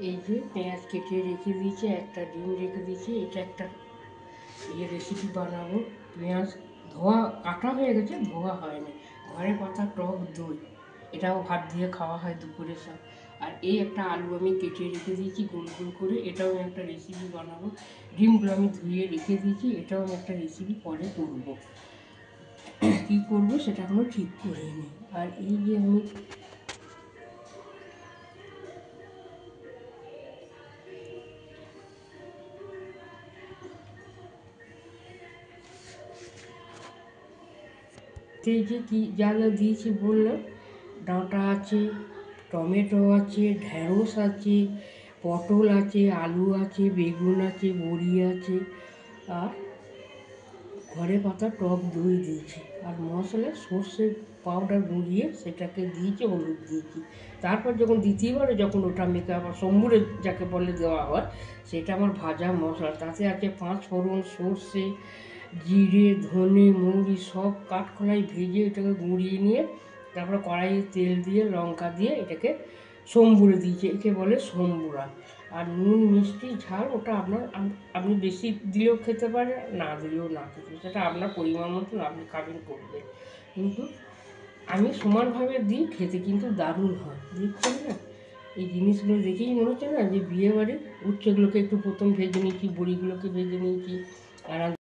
এই যে পেঁয়াজ কেটে রেখে দিয়েছি, একটা ডিম রেখে দিয়েছি। এটা একটা রেসিপি বানাবো। পেঁয়াজ ধোয়া কাটা হয়ে গেছে, ধোয়া হয়নি। ঘরে পাতা টক দই, এটাও ভাত দিয়ে খাওয়া হয় দুপুরের সময়। আর এই একটা আলু আমি কেটে রেখে দিয়েছি গোল গোল করে, এটাও আমি একটা রেসিপি বানাবো। ডিমগুলো আমি ধুয়ে রেখে দিয়েছি, এটাও আমি একটা রেসিপি পরে করবো। কী করবো সেটা এখনো ঠিক করিনি। আর এই যে আমি এই যে কী যা যা দিয়েছি বললাম, ডাঁটা আছে, টমেটো আছে, ঢ্যাঁড়স আছে, পটল আছে, আলু আছে, বেগুন আছে, বড়ি আছে, আর ঘরে পাতা টক দই দিয়েছি। আর মশলা সর্ষের পাউডার গুঁড়িয়ে সেটাকে দিয়েছি, হলুদ দিয়েছি। তারপর যখন দ্বিতীয়বারে যখন ওটা মেখে আবার সম্বরে যাকে বলে দেওয়া হয়, সেটা আমার ভাজা মশলা। তাতে আছে 5 ফোড়ন, সর্ষে, জিরে, ধনে, মৌরি সব কাঠখোলায় ভেজে এটাকে গুঁড়িয়ে নিয়ে তারপরে কড়াইয়ে তেল দিয়ে লঙ্কা দিয়ে এটাকে সম্বুরে দিয়েছি। একে বলে সম্বুরা। আর নুন, মিষ্টি, ঝাল ওটা আপনি বেশি দিলেও খেতে পারেন, না দিলেও না খেতে, সেটা আপনার পরিমাণ মতন আপনি খাবেন করবেন। কিন্তু আমি সমানভাবে দিই, খেতে কিন্তু দারুণ হয়। দেখছেন না, এই জিনিসগুলো দেখেই মনে হচ্ছে না যে বিয়ে বাড়ির উচ্ছেগুলোকে একটু প্রথম ভেজে নিয়েছি, বড়িগুলোকে ভেজে নিয়েছি, আর